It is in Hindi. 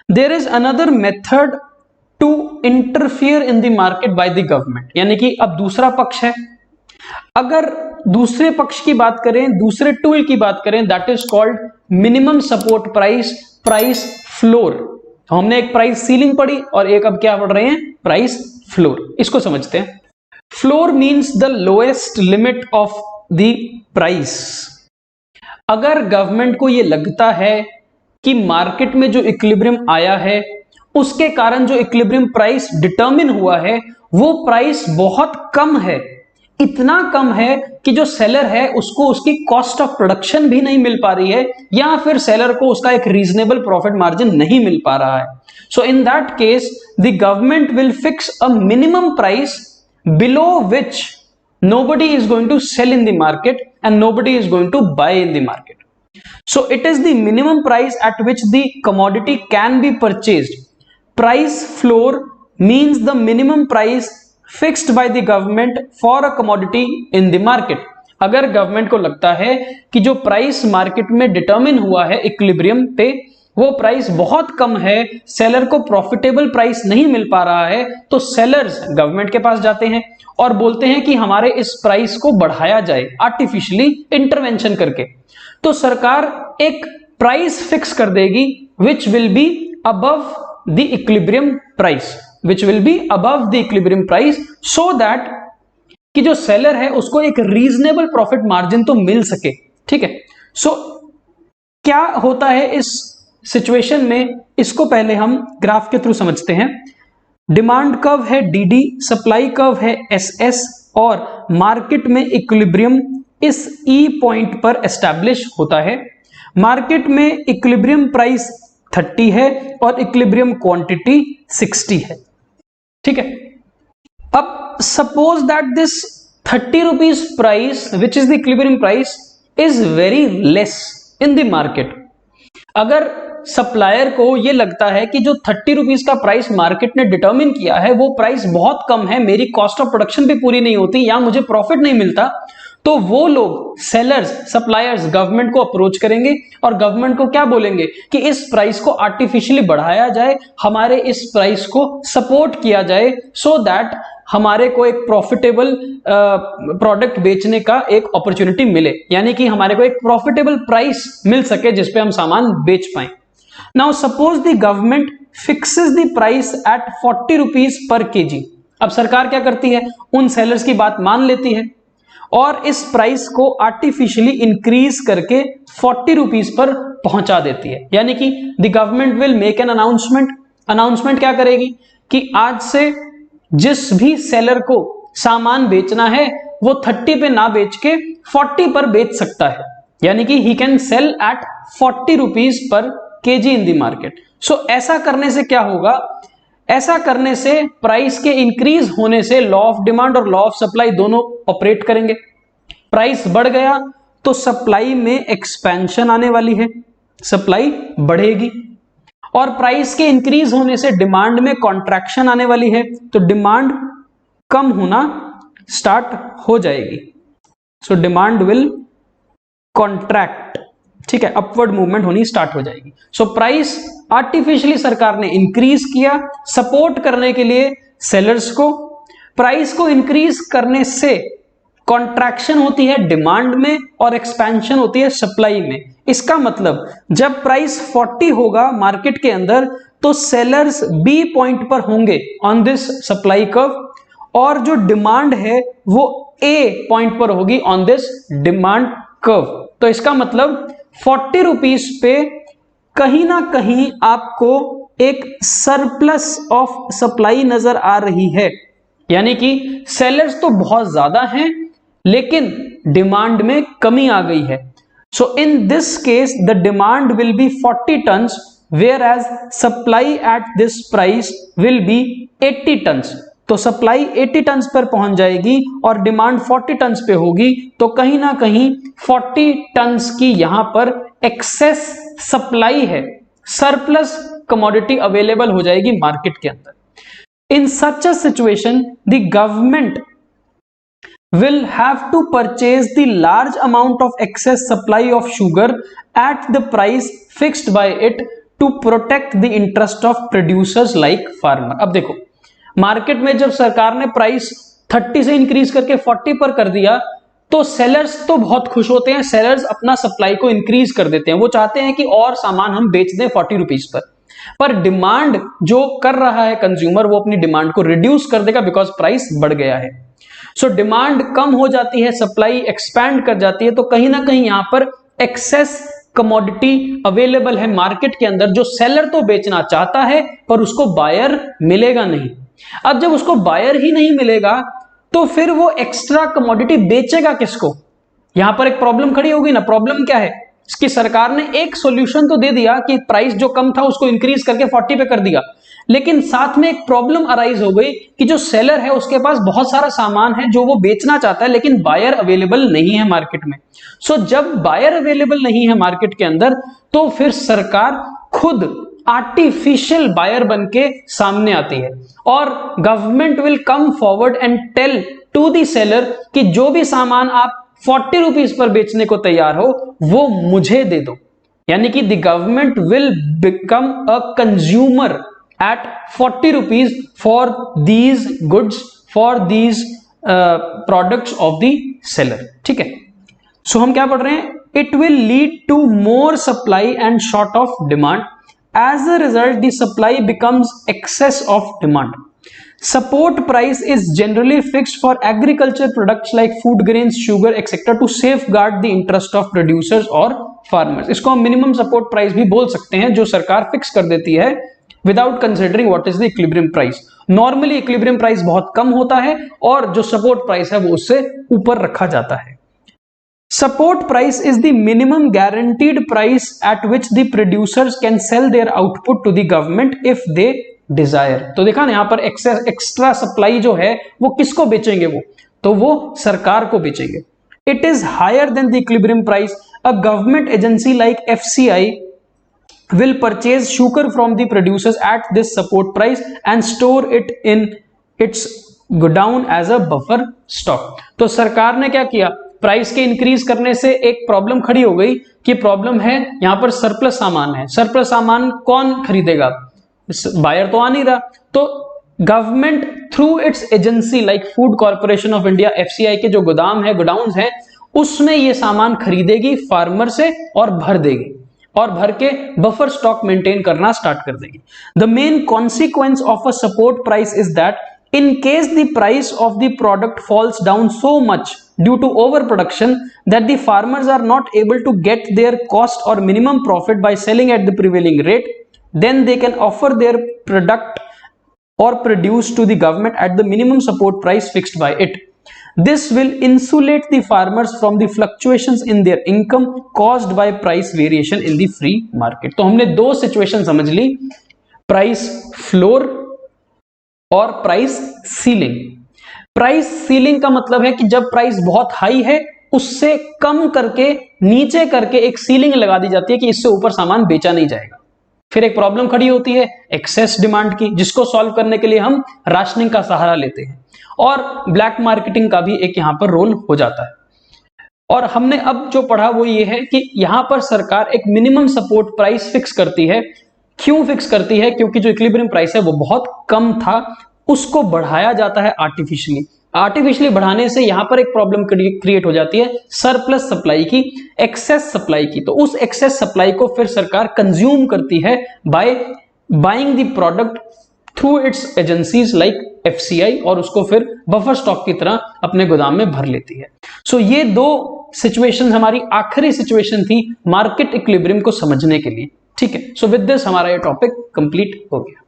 There is another method to interfere in the market by the government, यानी कि अब दूसरा पक्ष है। अगर दूसरे पक्ष की बात करें, दूसरे टूल की बात करें, that is called minimum support price, price floor. तो हमने एक प्राइस सीलिंग पढ़ी और एक अब क्या पढ़ रहे हैं, प्राइस फ्लोर। इसको समझते हैं। Floor means the lowest limit of the price. अगर गवर्नमेंट को यह लगता है कि मार्केट में जो इक्विलिब्रियम आया है उसके कारण जो इक्विलिब्रियम प्राइस डिटरमिन हुआ है वो प्राइस बहुत कम है, इतना कम है कि जो सेलर है उसको उसकी कॉस्ट ऑफ प्रोडक्शन भी नहीं मिल पा रही है, या फिर सेलर को उसका एक रीजनेबल प्रॉफिट मार्जिन नहीं मिल पा रहा है। So in that case the government will fix a minimum price below which nobody is going to sell in the market and nobody is going to buy in the market. So it is the minimum price at which the commodity can be purchased. Price floor means the minimum price fixed by the government for a commodity in the market. अगर गवर्नमेंट को लगता है कि जो प्राइस मार्केट में डिटरमिन हुआ है इक्विलिब्रियम पे वो प्राइस बहुत कम है, सेलर को प्रॉफिटेबल प्राइस नहीं मिल पा रहा है, तो सेलर्स गवर्नमेंट के पास जाते हैं और बोलते हैं कि हमारे इस प्राइस को बढ़ाया जाए आर्टिफिशियली इंटरवेंशन करके। तो सरकार एक प्राइस फिक्स कर देगी which will be above the equilibrium price, which will be above the equilibrium price, so that कि जो सेलर है उसको एक रीजनेबल प्रॉफिट मार्जिन तो मिल सके। ठीक है। सो क्या होता है इस सिचुएशन में, इसको पहले हम ग्राफ के थ्रू समझते हैं। डिमांड कर्व है dd, सप्लाई कर्व है ss और मार्केट में इक्विलिब्रियम इस E पॉइंट पर एस्टैब्लिश होता है। मार्केट में इक्विलिब्रियम प्राइस 30 है और इक्विलिब्रियम क्वांटिटी 60 है। ठीक है। अब suppose that this 30 rupees price which is the equilibrium price is very less in the market. अगर सप्लायर को यह लगता है कि जो 30 रुपीज का प्राइस मार्केट ने डिटरमिन किया है वो प्राइस बहुत कम है, मेरी कॉस्ट ऑफ प्रोडक्शन भी पूरी नहीं होती या मुझे प्रॉफिट नहीं मिलता, तो वो लोग सेलर्स, सप्लायर्स गवर्नमेंट को अप्रोच करेंगे और गवर्नमेंट को क्या बोलेंगे कि इस प्राइस को आर्टिफिशियली बढ़ाया जाए, हमारे इस प्राइस को सपोर्ट किया जाए, सो दैट हमारे को एक प्रॉफिटेबल प्रोडक्ट बेचने का एक अपॉर्चुनिटी मिले, यानी कि हमारे को एक प्रॉफिटेबल प्राइस मिल सके जिसपे हम सामान बेच पाए। Now suppose the government fixes the price at 40 rupees per KG. अब सरकार क्या करती है, उन सेलर्स की बात मान लेती है और इस प्राइस को आर्टिफिशियली इंक्रीज करके 40 रुपीज पर पहुंचा देती है। यानी कि the government will make an announcement क्या करेगी कि आज से जिस भी सेलर को सामान बेचना है वो 30 पे ना बेच के 40 पर बेच सकता है, यानी कि he can sell at 40 rupees per KG in the market. So ऐसा करने से क्या होगा, ऐसा करने से प्राइस के इंक्रीज होने से लॉ ऑफ डिमांड और लॉ ऑफ सप्लाई दोनों ऑपरेट करेंगे। प्राइस बढ़ गया तो सप्लाई में एक्सपेंशन आने वाली है, सप्लाई बढ़ेगी, और प्राइस के इंक्रीज होने से डिमांड में कॉन्ट्रैक्शन आने वाली है, तो डिमांड कम होना स्टार्ट हो जाएगी। So demand will contract. ठीक है, अपवर्ड मूवमेंट होनी स्टार्ट हो जाएगी। सो प्राइस आर्टिफिशियली सरकार ने इंक्रीज किया सपोर्ट करने के लिए सेलर्स को। प्राइस को इंक्रीज करने से कॉन्ट्रैक्शन होती है डिमांड में और एक्सपेंशन होती है सप्लाई में। इसका मतलब जब प्राइस 40 होगा मार्केट के अंदर तो सेलर्स बी पॉइंट पर होंगे ऑन दिस सप्लाई कर्व, और जो डिमांड है वो ए पॉइंट पर होगी ऑन दिस डिमांड कर्व। तो इसका मतलब 40 रुपीज पे कहीं ना कहीं आपको एक सरप्लस ऑफ सप्लाई नजर आ रही है, यानी कि सेलर्स तो बहुत ज्यादा हैं लेकिन डिमांड में कमी आ गई है। So in this case the demand will be 40 tons whereas supply at this price will be 80 tons. तो सप्लाई 80 टन्स पर पहुंच जाएगी और डिमांड 40 टन्स पे होगी, तो कहीं ना कहीं 40 टन्स की यहां पर एक्सेस सप्लाई है, सरप्लस कमोडिटी अवेलेबल हो जाएगी मार्केट के अंदर। In such a situation the government will have to purchase the large amount of excess supply of sugar at the price fixed by it to protect the interest of producers like farmer. अब देखो, मार्केट में जब सरकार ने प्राइस 30 से इंक्रीज करके 40 पर कर दिया तो सेलर्स तो बहुत खुश होते हैं, सेलर्स अपना सप्लाई को इंक्रीज कर देते हैं, वो चाहते हैं कि और सामान हम बेच दें 40 रुपीज पर डिमांड जो कर रहा है कंज्यूमर वो अपनी डिमांड को रिड्यूस कर देगा बिकॉज प्राइस बढ़ गया है। सो डिमांड कम हो जाती है, सप्लाई एक्सपैंड कर जाती है, तो कहीं ना कहीं यहां पर एक्सेस कमोडिटी अवेलेबल है मार्केट के अंदर, जो सेलर तो बेचना चाहता है पर उसको बायर मिलेगा नहीं। अब जब उसको बायर ही नहीं मिलेगा तो फिर वो एक्स्ट्रा कमोडिटी बेचेगा किसको? यहां पर एक प्रॉब्लम खड़ी होगी ना। प्रॉब्लम क्या है? इसकी सरकार ने एक सॉल्यूशन तो दे दिया कि प्राइस जो कम था उसको इंक्रीज करके 40 पे कर दिया, लेकिन साथ में एक प्रॉब्लम अराइज हो गई कि जो सेलर है उसके पास बहुत सारा सामान है जो वो बेचना चाहता है लेकिन बायर अवेलेबल नहीं है मार्केट में। सो जब बायर अवेलेबल नहीं है मार्केट के अंदर तो फिर सरकार खुद आर्टिफिशियल बायर बन के सामने आती है और government will come forward and tell to the seller कि जो भी सामान आप 40 रुपीज पर बेचने को तैयार हो वो मुझे दे दो। यानी कि the government will become a consumer at 40 rupees for these goods, for these products of the seller. ठीक है, सो हम क्या पढ़ रहे हैं? It will lead to more supply and short of demand. As a result, the supply becomes excess of demand. Support price is generally fixed for agriculture products like food grains, sugar, etc. to safeguard the interest of producers or farmers. इसको हम minimum support price भी बोल सकते हैं, जो सरकार फिक्स कर देती है without considering what is the equilibrium price. Normally equilibrium price बहुत कम होता है और जो support price है वो उससे ऊपर रखा जाता है। Support price is the minimum guaranteed price at which the producers can sell their output to the government if they desire. तो देखा ना, यहां पर एक्स्ट्रा सप्लाई जो है वो किसको बेचेंगे? वो सरकार को बेचेंगे। It is higher than the equilibrium price. A government agency like FCI will purchase sugar from the producers at this support price and store it in its godown as a buffer stock. तो सरकार ने क्या किया? प्राइस के इंक्रीज करने से एक प्रॉब्लम खड़ी हो गई कि प्रॉब्लम है यहां पर सरप्लस सामान है। सरप्लस सामान कौन खरीदेगा? बायर तो आ नहीं रहा। तो government through it's agency like food corporation of India, FCI के जो गोदाम है, गोडाउन्स हैं, उसमें ये सामान खरीदेगी फार्मर से और भर देगी और भर के बफर स्टॉक मेंटेन करना स्टार्ट कर देगी। The main consequence of a support price is that in case the price of the product falls down so much due to overproduction that the farmers are not able to get their cost or minimum profit by selling at the prevailing rate, then they can offer their product or produce to the government at the minimum support price fixed by it. This will insulate the farmers from the fluctuations in their income caused by price variation in the free market. तो हमने दो सिचुएशन समझ ली, प्राइस फ्लोर और प्राइस सीलिंग। प्राइस सीलिंग का मतलब है कि जब प्राइस बहुत हाई है उससे कम करके नीचे करके एक सीलिंग लगा दी जाती है कि इससे ऊपर सामान बेचा नहीं जाएगा। फिर एक प्रॉब्लम खड़ी होती है एक्सेस डिमांड की, जिसको सॉल्व करने के लिए हम राशनिंग का सहारा लेते हैं और ब्लैक मार्केटिंग का भी एक यहां पर रोल हो जाता है। और हमने अब जो पढ़ा वो ये है कि यहां पर सरकार एक मिनिमम सपोर्ट प्राइस फिक्स करती है। क्यों फिक्स करती है? क्योंकि जो इक्विलिब्रियम प्राइस है वो बहुत कम था, उसको बढ़ाया जाता है आर्टिफिशियली बढ़ाने से यहां पर एक प्रॉब्लम क्रिएट हो जाती है सरप्लस सप्लाई की, एक्सेस सप्लाई की। तो उस एक्सेस सप्लाई को फिर सरकार कंज्यूम करती है by buying the product through it's agencies like FCI और उसको फिर बफर स्टॉक की तरह अपने गोदाम में भर लेती है। सो ये दो सिचुएशन हमारी आखिरी सिचुएशन थी मार्केट इक्विलिब्रियम को समझने के लिए। ठीक है, सो विद दिस हमारा ये टॉपिक कंप्लीट हो गया।